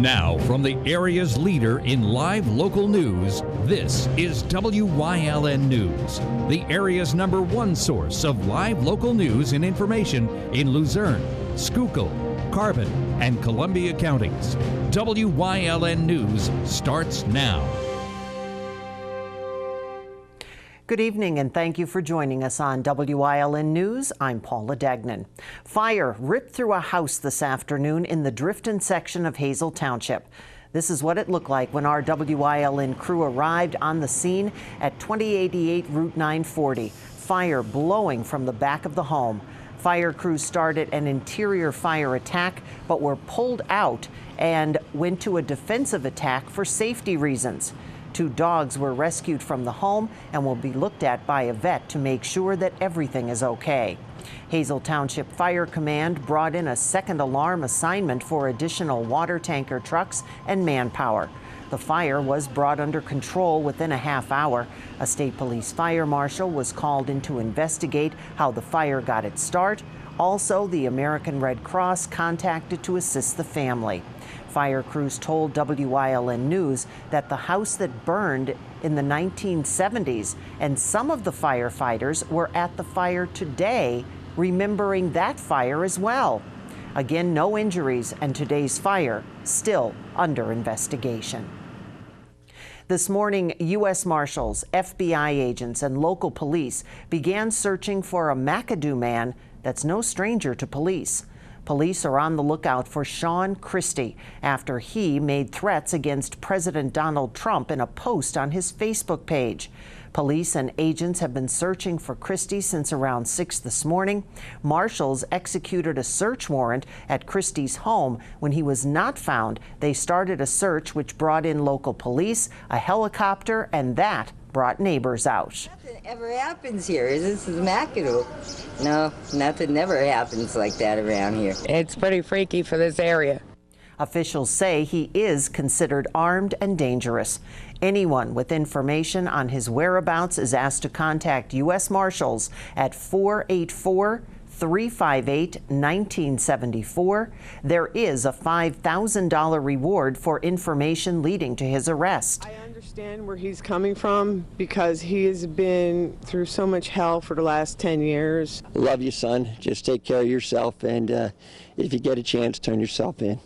Now, from the area's leader in live local news, this is WYLN News, the area's #1 source of live local news and information in Luzerne, Schuylkill, Carbon, and Columbia counties. WYLN News starts now. Good evening and thank you for joining us on WYLN News. I'm Paula Degnan. Fire ripped through a house this afternoon in the Drifton section of Hazel Township. This is what it looked like when our WYLN crew arrived on the scene at 2088 Route 940. Fire blowing from the back of the home. Fire crews started an interior fire attack but were pulled out and went to a defensive attack for safety reasons. 2 dogs were rescued from the home and will be looked at by a vet to make sure that everything is okay. Hazel Township Fire Command brought in a second alarm assignment for additional water tanker trucks and manpower. The fire was brought under control within a half hour. A state police fire marshal was called in to investigate how the fire got its start. Also, the American Red Cross contacted to assist the family. Fire crews told WYLN News that the house that burned in the 1970s and some of the firefighters were at the fire today, remembering that fire as well. Again, no injuries, and today's fire still under investigation. This morning, U.S. Marshals, FBI agents, and local police began searching for a McAdoo man that's no stranger to police. Police are on the lookout for Sean Christie after he made threats against President Donald Trump in a post on his Facebook page. Police and agents have been searching for Christie since around 6 this morning. Marshals executed a search warrant at Christie's home. When he was not found, they started a search which brought in local police, a helicopter, and that brought neighbors out. Nothing ever happens here. This is McAdoo. No, nothing never happens like that around here. It's pretty freaky for this area. Officials say he is considered armed and dangerous. Anyone with information on his whereabouts is asked to contact U.S. Marshals at 484-358-1974. There is a $5,000 reward for information leading to his arrest. I understand where he's coming from because he has been through so much hell for the last 10 years. Love you, son. Just take care of yourself, and if you get a chance, turn yourself in.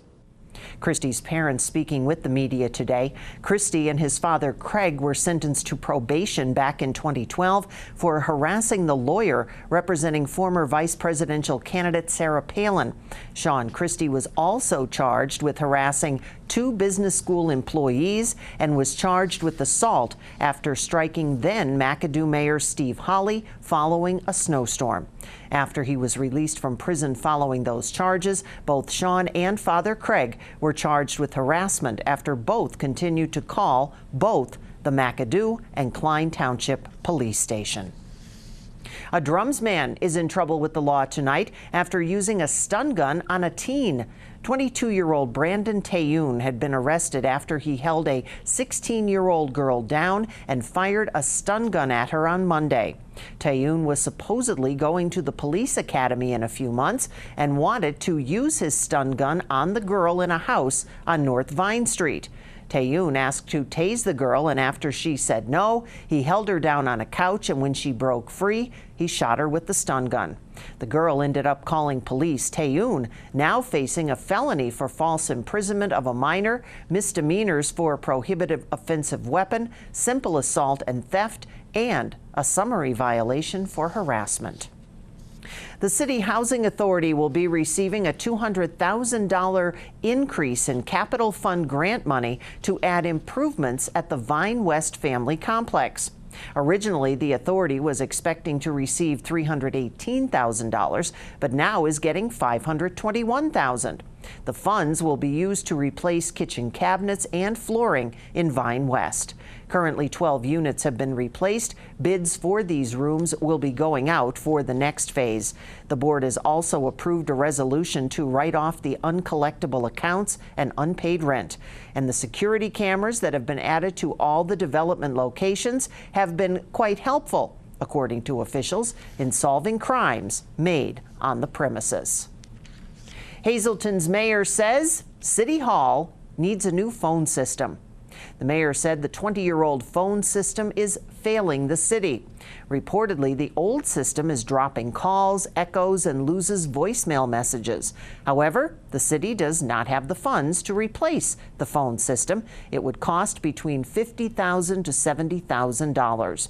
Christie's parents speaking with the media today. Christie and his father, Craig, were sentenced to probation back in 2012 for harassing the lawyer representing former vice presidential candidate Sarah Palin. Sean Christie was also charged with harassing 2 business school employees and was charged with assault after striking then McAdoo Mayor Steve Hawley following a snowstorm. After he was released from prison following those charges, both Sean and Father Craig were charged with harassment after both continued to call both the McAdoo and Klein Township Police Station. A drums man is in trouble with the law tonight after using a stun gun on a teen. 22-year-old Brandon Tayoun had been arrested after he held a 16-year-old girl down and fired a stun gun at her on Monday. Tayoun was supposedly going to the police academy in a few months and wanted to use his stun gun on the girl in a house on North Vine Street. Tayoun asked to tase the girl, and after she said no, he held her down on a couch, and when she broke free, he shot her with the stun gun. The girl ended up calling police. Tayoun now facing a felony for false imprisonment of a minor, misdemeanors for prohibitive offensive weapon, simple assault and theft, and a summary violation for harassment. The City Housing Authority will be receiving a $200,000 increase in capital fund grant money to add improvements at the Vine West Family Complex. Originally, the authority was expecting to receive $318,000, but now is getting $521,000. The funds will be used to replace kitchen cabinets and flooring in Vine West. Currently, 12 units have been replaced. Bids for these rooms will be going out for the next phase. The board has also approved a resolution to write off the uncollectible accounts and unpaid rent. And the security cameras that have been added to all the development locations have been quite helpful, according to officials, in solving crimes made on the premises. Hazelton's mayor says City Hall needs a new phone system. The mayor said the 20-year-old phone system is failing the city. Reportedly, the old system is dropping calls, echoes, and loses voicemail messages. However, the city does not have the funds to replace the phone system. It would cost between $50,000 to $70,000.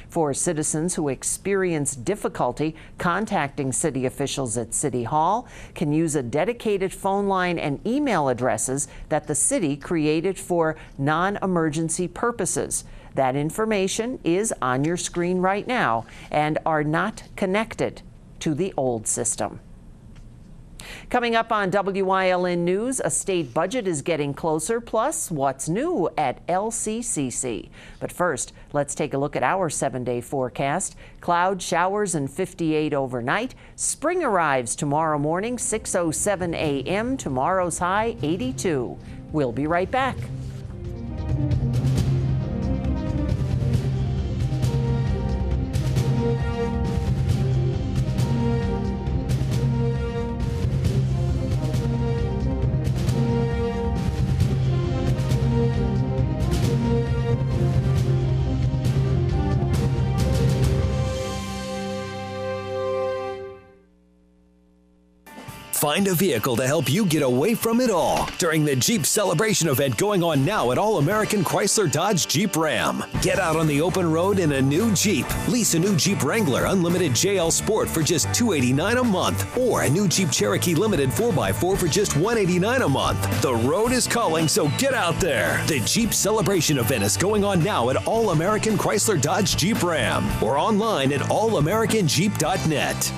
For citizens who experience difficulty contacting city officials at City Hall, can use a dedicated phone line and email addresses that the city created for non-emergency purposes. That information is on your screen right now and are not connected to the old system. Coming up on WYLN News, a state budget is getting closer, plus what's new at LCCC. But first, let's take a look at our 7-day forecast. Cloud showers and 58 overnight. Spring arrives tomorrow morning, 6:07 a.m. Tomorrow's high, 82. We'll be right back. Find a vehicle to help you get away from it all during the Jeep Celebration event going on now at All-American Chrysler Dodge Jeep Ram. Get out on the open road in a new Jeep. Lease a new Jeep Wrangler Unlimited JL Sport for just $289 a month, or a new Jeep Cherokee Limited 4x4 for just $189 a month. The road is calling, so get out there. The Jeep Celebration event is going on now at All-American Chrysler Dodge Jeep Ram, or online at allamericanjeep.net.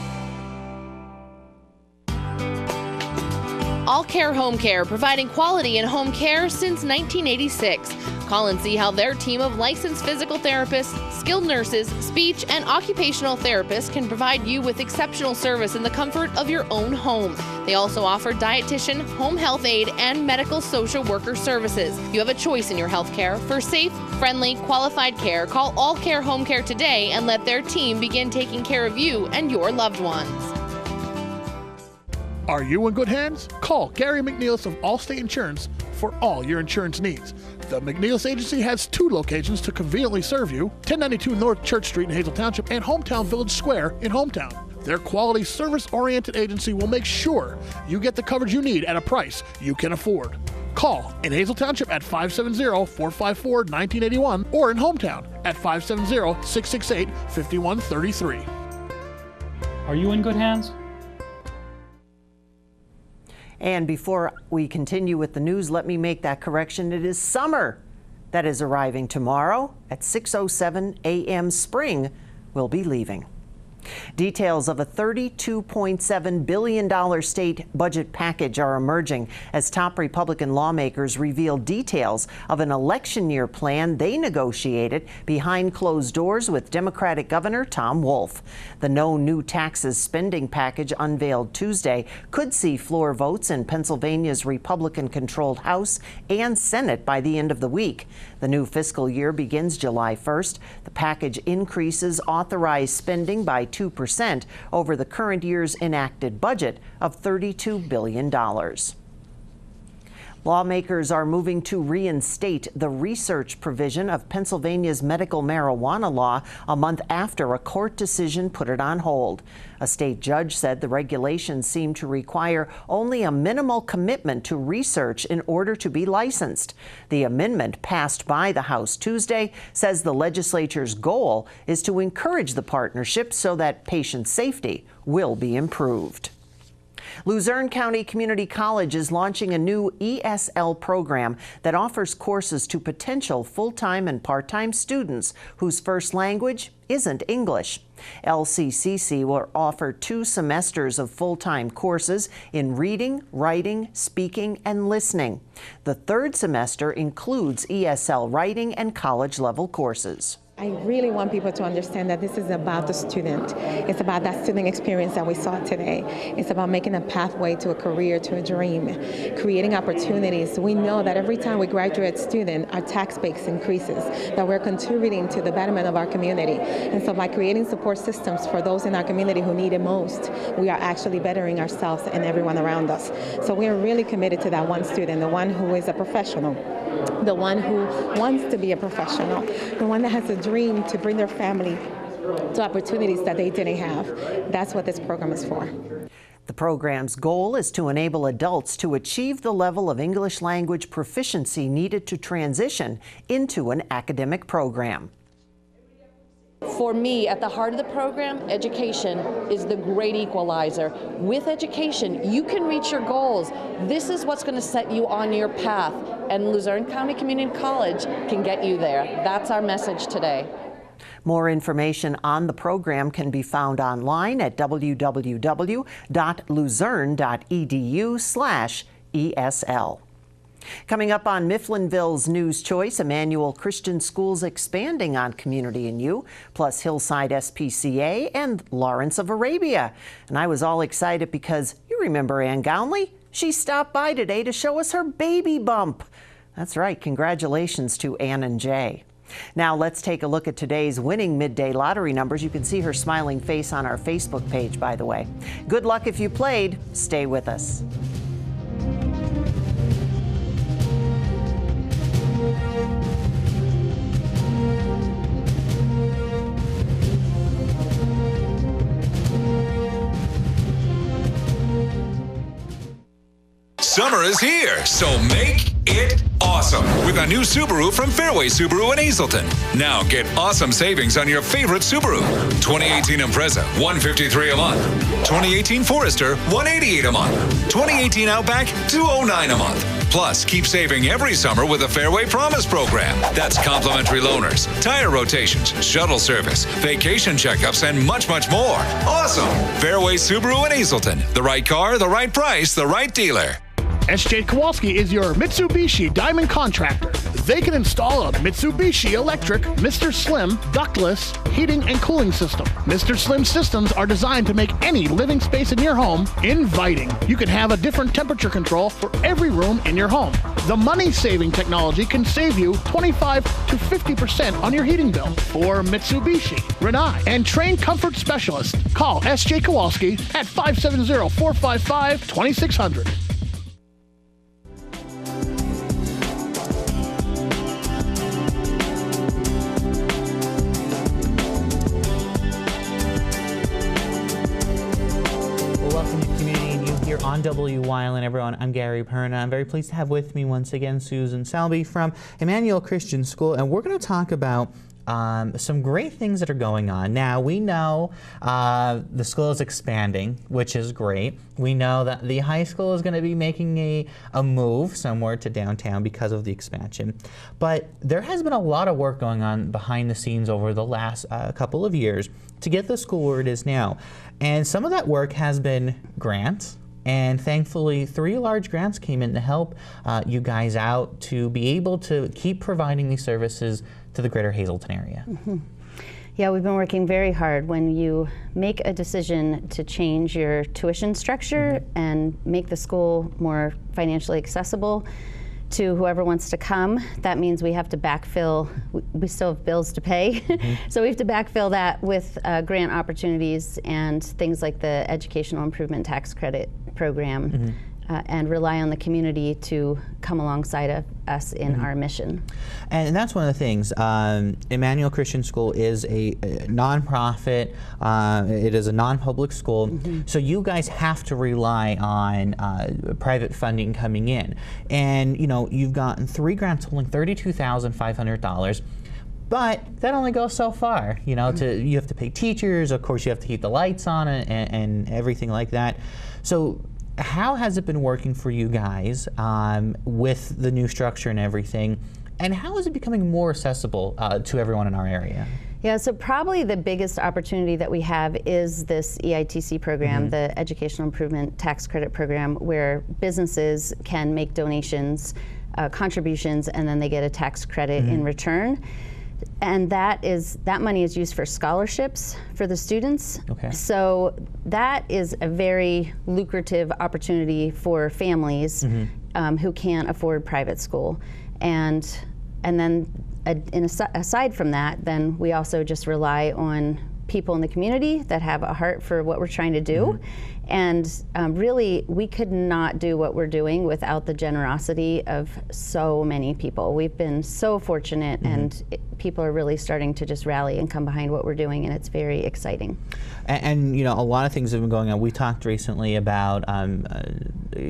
All Care Home Care, providing quality in home care since 1986. Call and see how their team of licensed physical therapists, skilled nurses, speech, and occupational therapists can provide you with exceptional service in the comfort of your own home. They also offer dietitian, home health aide, and medical social worker services. You have a choice in your health care. For safe, friendly, qualified care, call All Care Home Care today and let their team begin taking care of you and your loved ones. Are you in good hands? Call Gary McNeilis of Allstate Insurance for all your insurance needs. The McNeilis Agency has 2 locations to conveniently serve you, 1092 North Church Street in Hazel Township and Hometown Village Square in Hometown. Their quality, service-oriented agency will make sure you get the coverage you need at a price you can afford. Call in Hazel Township at 570-454-1981 or in Hometown at 570-668-5133. Are you in good hands? And before we continue with the news, let me make that correction. It is summer that is arriving tomorrow at 6:07 a.m. Spring will be leaving. Details of a $32.7 billion state budget package are emerging as top Republican lawmakers reveal details of an election year plan they negotiated behind closed doors with Democratic Governor Tom Wolf. The no new taxes spending package unveiled Tuesday could see floor votes in Pennsylvania's Republican-controlled House and Senate by the end of the week. The new fiscal year begins July 1st. The package increases authorized spending by 2% over the current year's enacted budget of $32 billion. Lawmakers are moving to reinstate the research provision of Pennsylvania's medical marijuana law a month after a court decision put it on hold. A state judge said the regulations seem to require only a minimal commitment to research in order to be licensed. The amendment passed by the House Tuesday says the legislature's goal is to encourage the partnership so that patient safety will be improved. Luzerne County Community College is launching a new ESL program that offers courses to potential full-time and part-time students whose first language isn't English. LCCC will offer 2 semesters of full-time courses in reading, writing, speaking, and listening. The 3rd semester includes ESL writing and college-level courses. I really want people to understand that this is about the student. It's about that student experience that we saw today. It's about making a pathway to a career, to a dream, creating opportunities. We know that every time we graduate a student, our tax base increases, that we're contributing to the betterment of our community. And so by creating support systems for those in our community who need it most, we are actually bettering ourselves and everyone around us. So we are really committed to that one student, the one who is a professional, the one who wants to be a professional, the one that has a dream to bring their family to opportunities that they didn't have. That's what this program is for. The program's goal is to enable adults to achieve the level of English language proficiency needed to transition into an academic program. For me, at the heart of the program, education is the great equalizer. With education, you can reach your goals. This is what's going to set you on your path, and Luzerne County Community College can get you there. That's our message today. More information on the program can be found online at www.luzerne.edu/ESL. Coming up on Mifflinville's News Choice, Emmanuel Christian School's expanding on Community in You, plus Hillside SPCA and Lawrence of Arabia. And I was all excited because you remember Ann Gownley? She stopped by today to show us her baby bump. That's right, congratulations to Ann and Jay. Now let's take a look at today's winning midday lottery numbers. You can see her smiling face on our Facebook page, by the way. Good luck if you played. Stay with us. Summer is here, so make it awesome with a new Subaru from Fairway Subaru in Hazleton. Now get awesome savings on your favorite Subaru. 2018 Impreza, $153 a month. 2018 Forester, $188 a month. 2018 Outback, $209 a month. Plus, keep saving every summer with the Fairway Promise program. That's complimentary loaners, tire rotations, shuttle service, vacation checkups, and much, much more. Awesome! Fairway Subaru in Hazleton. The right car, the right price, the right dealer. S.J. Kowalski is your Mitsubishi Diamond contractor. They can install a Mitsubishi electric Mr. Slim ductless heating and cooling system. Mr. Slim systems are designed to make any living space in your home inviting. You can have a different temperature control for every room in your home. The money-saving technology can save you 25 to 50% on your heating bill. For Mitsubishi, Renai, and trained comfort specialists, call S.J. Kowalski at 570-455-2600. On Wyln, everyone, I'm Gary Perna. I'm very pleased to have with me once again Susan Selby from Emmanuel Christian School, and we're going to talk about some great things that are going on. Now, we know the school is expanding, which is great. We know that the high school is going to be making a move somewhere to downtown because of the expansion. But there has been a lot of work going on behind the scenes over the last couple of years to get the school where it is now. And some of that work has been grants. And thankfully, 3 large grants came in to help you guys out to be able to keep providing these services to the greater Hazleton area. Mm-hmm. Yeah, we've been working very hard. When you make a decision to change your tuition structure and make the school more financially accessible to whoever wants to come, that means we have to backfill. We still have bills to pay, so we have to backfill that with grant opportunities and things like the Educational Improvement Tax Credit Program, and rely on the community to come alongside of us in our mission. And that's one of the things. Emmanuel Christian School is a nonprofit. It is a non-public school, so you guys have to rely on private funding coming in. And you know, you've gotten 3 grants totaling $32,500. But that only goes so far, you know. You have to pay teachers, of course you have to keep the lights on and everything like that. So how has it been working for you guys with the new structure and everything? And how is it becoming more accessible to everyone in our area? Yeah, so probably the biggest opportunity that we have is this EITC program, the Educational Improvement Tax Credit Program, where businesses can make donations, contributions, and then they get a tax credit in return. And that money is used for scholarships for the students. Okay. So that is a very lucrative opportunity for families who can't afford private school. And then aside from that, then we also just rely on people in the community that have a heart for what we're trying to do. And really, we could not do what we're doing without the generosity of so many people. We've been so fortunate, and people are really starting to just rally and come behind what we're doing, and it's very exciting. And you know, a lot of things have been going on. We talked recently about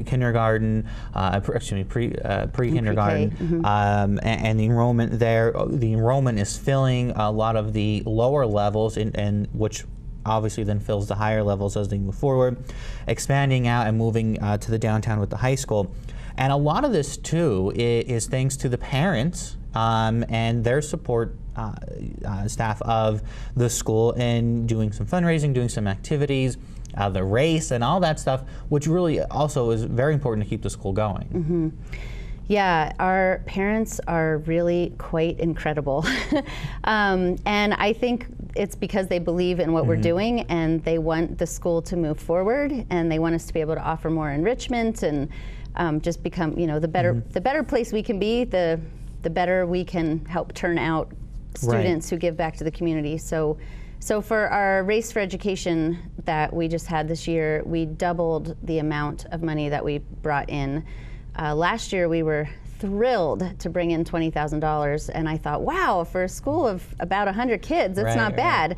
kindergarten, pre-kindergarten, and the enrollment there. The enrollment is filling a lot of the lower levels, and which obviously then fills the higher levels as they move forward, expanding out and moving to the downtown with the high school. And a lot of this too is thanks to the parents and their support staff of the school in doing some fundraising, doing some activities, the race and all that stuff, which really also is very important to keep the school going. Yeah, our parents are really quite incredible. And I think it's because they believe in what we're doing, and they want the school to move forward, and they want us to be able to offer more enrichment and just become, you know, the better place we can be, the better we can help turn out students who give back to the community. So for our Race for Education that we just had this year, we doubled the amount of money that we brought in. Last year we were thrilled to bring in $20,000, and I thought, wow, for a school of about 100 kids, it's not bad.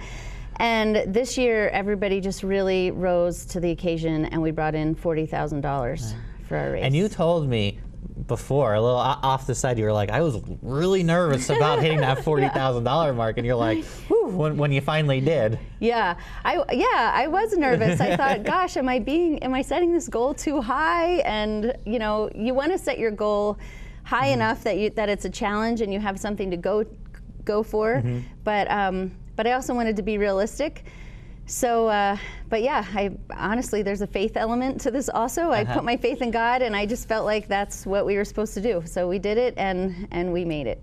And this year everybody just really rose to the occasion, and we brought in $40,000 for our race. And you told me before, a little off the side, you were like, I was really nervous about hitting that $40,000 mark, and you're like, whew, when you finally did. Yeah, I was nervous. I thought, gosh, am I setting this goal too high? And you know, you want to set your goal high enough that it's a challenge and you have something to go for. But I also wanted to be realistic. So, but yeah, honestly, there's a faith element to this also. I put my faith in God, and I just felt like that's what we were supposed to do. So we did it, and we made it.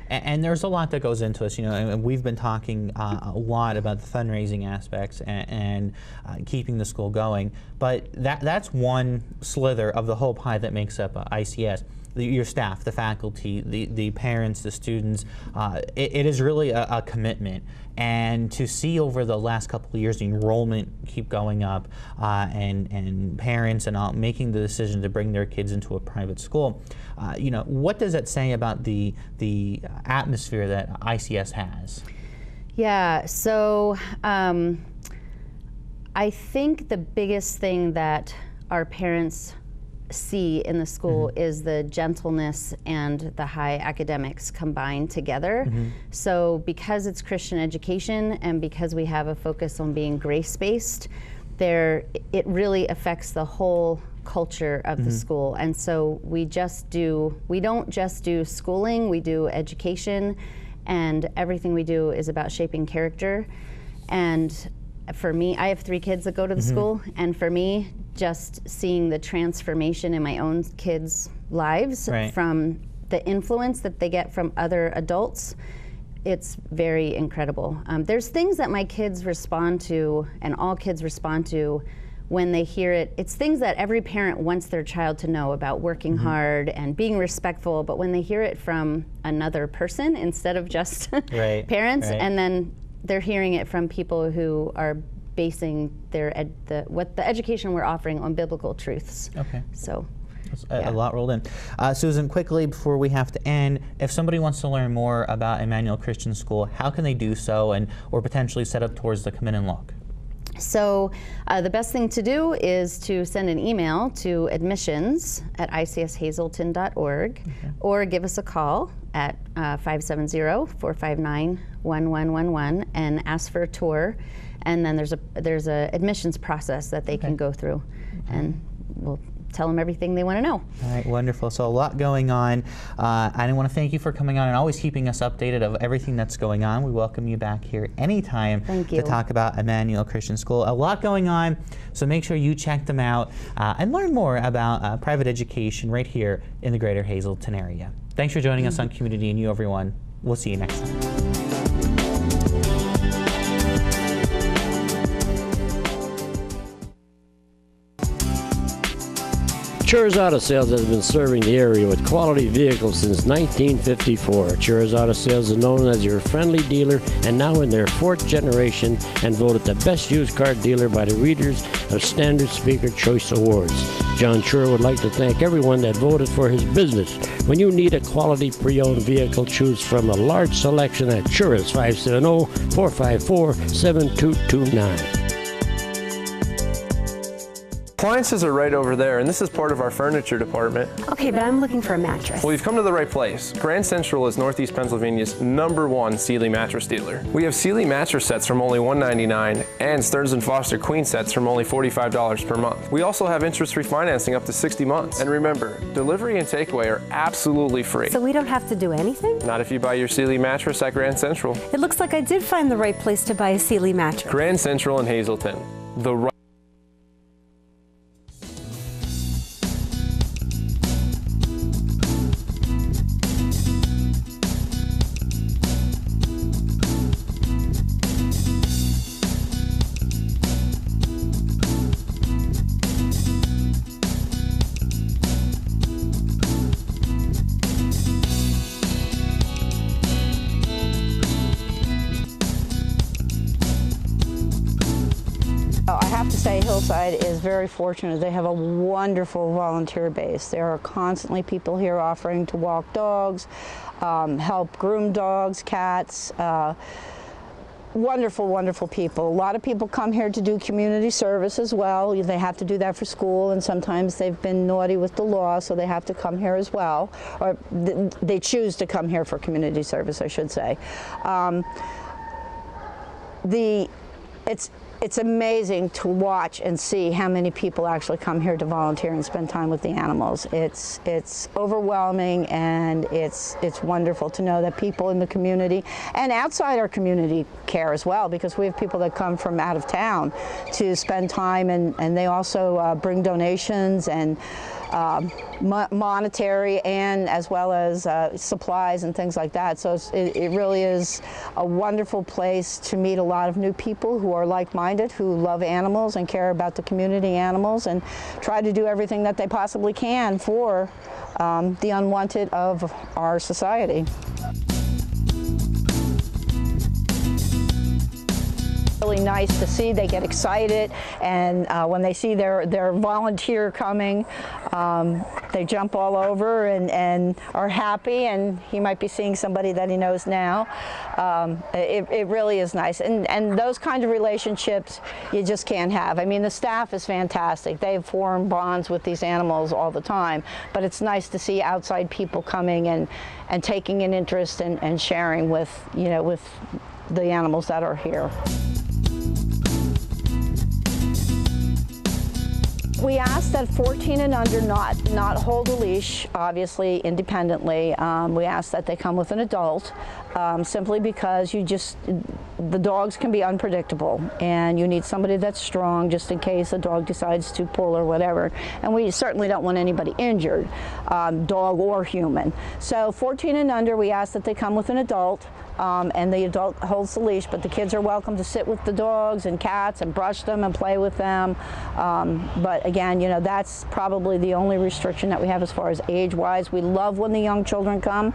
And there's a lot that goes into us, you know, and we've been talking a lot about the fundraising aspects and keeping the school going. But that's one slither of the whole pie that makes up ICS. Your staff, the faculty, the parents, the students, it is really a commitment. And to see over the last couple of years the enrollment keep going up, and parents and all making the decision to bring their kids into a private school, you know, what does that say about the atmosphere that ICS has? Yeah, so I think the biggest thing that our parents see in the school is the gentleness and the high academics combined together. So because it's Christian education and because we have a focus on being grace-based, it really affects the whole culture of the school. And so we don't just do schooling, we do education, and everything we do is about shaping character. And for me, I have 3 kids that go to the school, and for me, just seeing the transformation in my own kids' lives from the influence that they get from other adults, it's very incredible. There's things that my kids respond to, and all kids respond to, when they hear it. It's things that every parent wants their child to know about working hard and being respectful, but when they hear it from another person instead of just parents, and then they're hearing it from people who are basing the education we're offering on biblical truths. Okay. So. A lot rolled in. Susan, quickly before we have to end, if somebody wants to learn more about Emmanuel Christian School, how can they do so, or potentially set up towards the come in and look? So the best thing to do is to send an email to admissions@icshazelton.org, or give us a call at 570-459-1111 and ask for a tour. And then there's a admissions process that they can go through, and we'll tell them everything they want to know. All right, wonderful. So a lot going on. I want to thank you for coming on and always keeping us updated of everything that's going on. We welcome you back here anytime to talk about Emmanuel Christian School. A lot going on, so make sure you check them out and learn more about private education right here in the greater Hazleton area. Thanks for joining us on Community and You, everyone. We'll see you next time. Chur's Auto Sales has been serving the area with quality vehicles since 1954. Chur's Auto Sales is known as your friendly dealer and now in their 4th generation and voted the best used car dealer by the readers of Standard Speaker Choice Awards. John Chur would like to thank everyone that voted for his business. When you need a quality pre-owned vehicle, choose from a large selection at Chur's 570-454-7229. Appliances are right over there, and this is part of our furniture department. Okay, but I'm looking for a mattress. Well, you've come to the right place. Grand Central is Northeast Pennsylvania's #1 Sealy mattress dealer. We have Sealy mattress sets from only $199 and Stearns & Foster queen sets from only $45 per month. We also have interest-free financing up to 60 months. And remember, delivery and takeaway are absolutely free. So we don't have to do anything? Not if you buy your Sealy mattress at Grand Central. It looks like I did find the right place to buy a Sealy mattress. Grand Central in Hazleton. The right Hillside is very fortunate. They have a wonderful volunteer base. There are constantly people here offering to walk dogs, help groom dogs, cats. Wonderful, wonderful people. A lot of people come here to do community service as well. They have to do that for school, and sometimes they've been naughty with the law, so they have to come here as well. Or they choose to come here for community service, I should say. It's amazing to watch and see how many people actually come here to volunteer and spend time with the animals. It's overwhelming, and it's wonderful to know that people in the community and outside our community care as well, because we have people that come from out of town to spend time, and they also bring donations and monetary and as well as supplies and things like that. So it really is a wonderful place to meet a lot of new people who are like-minded, who love animals and care about the community animals, and try to do everything that they possibly can for the unwanted of our society. Really nice to see. They get excited, and when they see their volunteer coming, they jump all over and are happy, and he might be seeing somebody that he knows now. It really is nice, and those kind of relationships you just can't have. I mean, the staff is fantastic. They form bonds with these animals all the time, but it's nice to see outside people coming and taking an interest and sharing with the animals that are here. We ask that 14 and under not hold a leash, obviously independently. We ask that they come with an adult, simply because the dogs can be unpredictable, and you need somebody that's strong just in case a dog decides to pull or whatever. And we certainly don't want anybody injured, dog or human. So 14 and under, we ask that they come with an adult. And the adult holds the leash, but the kids are welcome to sit with the dogs and cats and brush them and play with them. But again, that's probably the only restriction that we have as far as age-wise. We love when the young children come.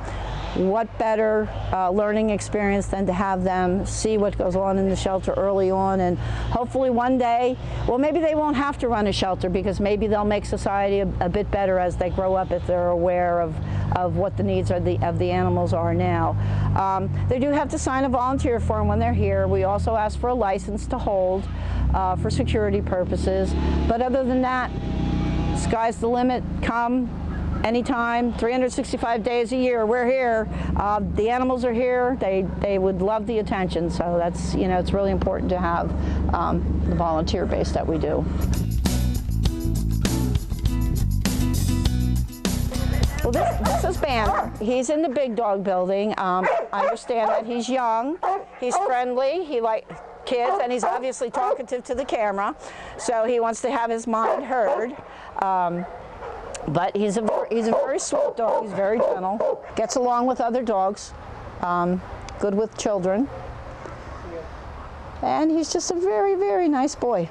What better learning experience than to have them see what goes on in the shelter early on, and hopefully one day, well, maybe they won't have to run a shelter, because maybe they'll make society a bit better as they grow up, if they're aware of what the needs of the animals are now. They do have to sign a volunteer form when they're here. We also ask for a license to hold for security purposes. But other than that, sky's the limit. Come anytime, 365 days a year. We're here. The animals are here. They would love the attention. So that's, it's really important to have the volunteer base that we do. Well, this is Banner. He's in the big dog building. I understand that he's young, he's friendly, he likes kids, and he's obviously talkative to the camera, so he wants to have his mind heard. But he's a very sweet dog. He's very gentle, gets along with other dogs, good with children, and he's just a very, very nice boy.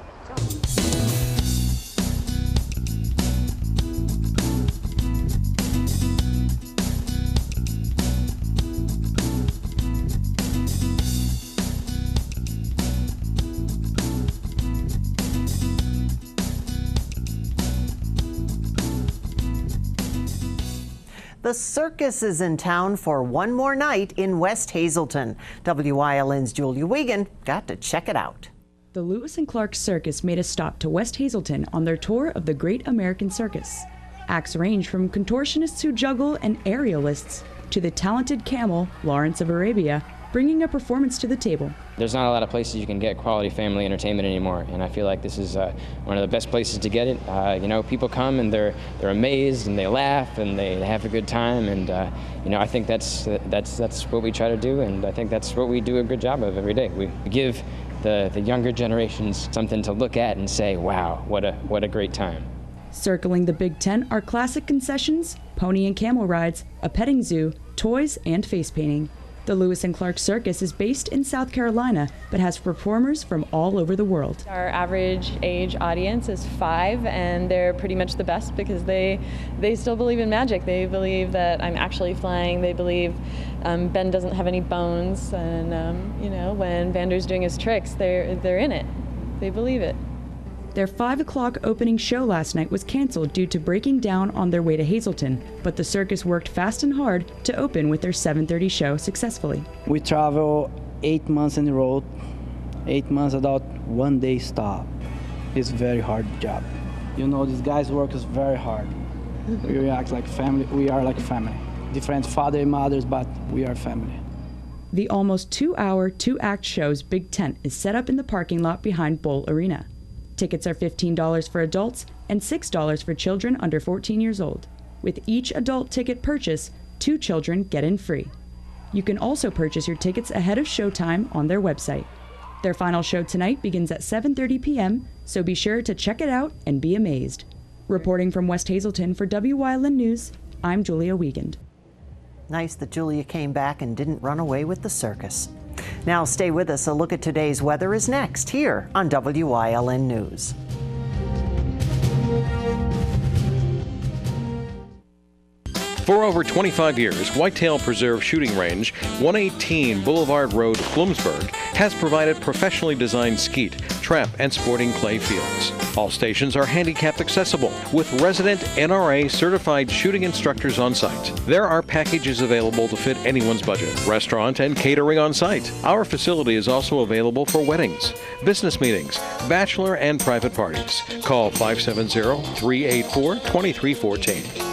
The circus is in town for one more night in West Hazelton. WYLN's Julia Wiegand got to check it out. The Lewis and Clark Circus made a stop to West Hazelton on their tour of the Great American Circus. Acts range from contortionists who juggle and aerialists to the talented camel, Lawrence of Arabia, bringing a performance to the table. There's not a lot of places you can get quality family entertainment anymore, and I feel like this is one of the best places to get it. You know, people come and they're amazed and they laugh and they have a good time, and you know, I think that's what we try to do, and I think that's what we do a good job of every day. We give the younger generations something to look at and say, wow, what a great time. Circling the Big Tent are classic concessions, pony and camel rides, a petting zoo, toys, and face painting. The Lewis and Clark Circus is based in South Carolina, but has performers from all over the world. Our average age audience is 5, and they're pretty much the best because they still believe in magic. They believe that I'm actually flying. They believe Ben doesn't have any bones, and you know, when Vander's doing his tricks, they're in it. They believe it. Their 5 o'clock opening show last night was canceled due to breaking down on their way to Hazelton, but the circus worked fast and hard to open with their 7:30 show successfully. We travel 8 months on the road, 8 months without one day stop. It's a very hard job. You know, these guys work is very hard. We act like family. We are like family. Different father and mothers, but we are family. The almost 2-hour, 2-act show's big tent is set up in the parking lot behind Bowl Arena. Tickets are $15 for adults and $6 for children under 14 years old. With each adult ticket purchase, 2 children get in free. You can also purchase your tickets ahead of showtime on their website. Their final show tonight begins at 7:30 p.m., so be sure to check it out and be amazed. Reporting from West Hazelton for WYLN News, I'm Julia Wiegand. Nice that Julia came back and didn't run away with the circus. Now stay with us. A look at today's weather is next here on WYLN News. For over 25 years, Whitetail Preserve Shooting Range, 118 Boulevard Road, Bloomsburg, has provided professionally designed skeet, trap, and sporting clay fields. All stations are handicapped accessible with resident NRA certified shooting instructors on site. There are packages available to fit anyone's budget. Restaurant and catering on site. Our facility is also available for weddings, business meetings, bachelor and private parties. Call 570-384-2314.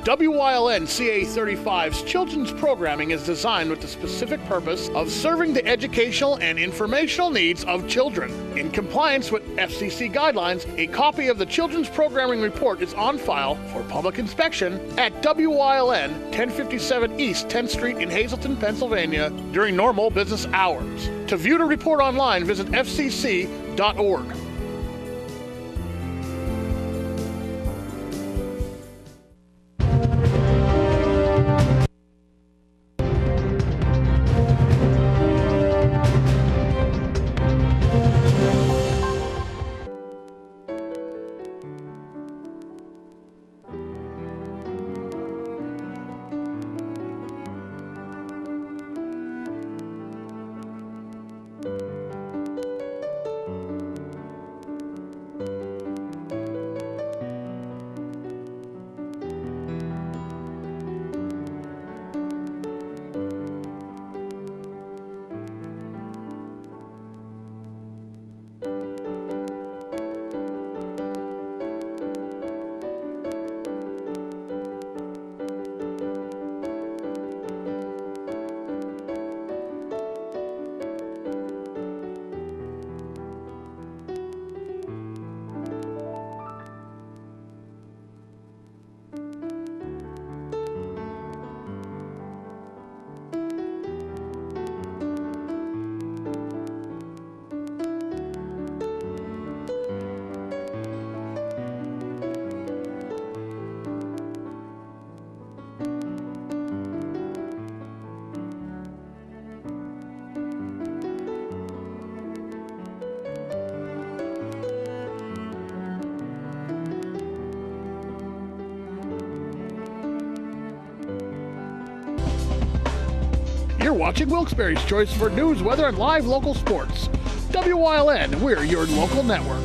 WYLN CA35's children's programming is designed with the specific purpose of serving the educational and informational needs of children. In compliance with FCC guidelines, a copy of the Children's Programming Report is on file for public inspection at WYLN 1057 East 10th Street in Hazelton, Pennsylvania during normal business hours. To view the report online, visit fcc.org. You're watching Wilkes-Barre's Choice for news, weather, and live local sports. WYLN, we're your local network.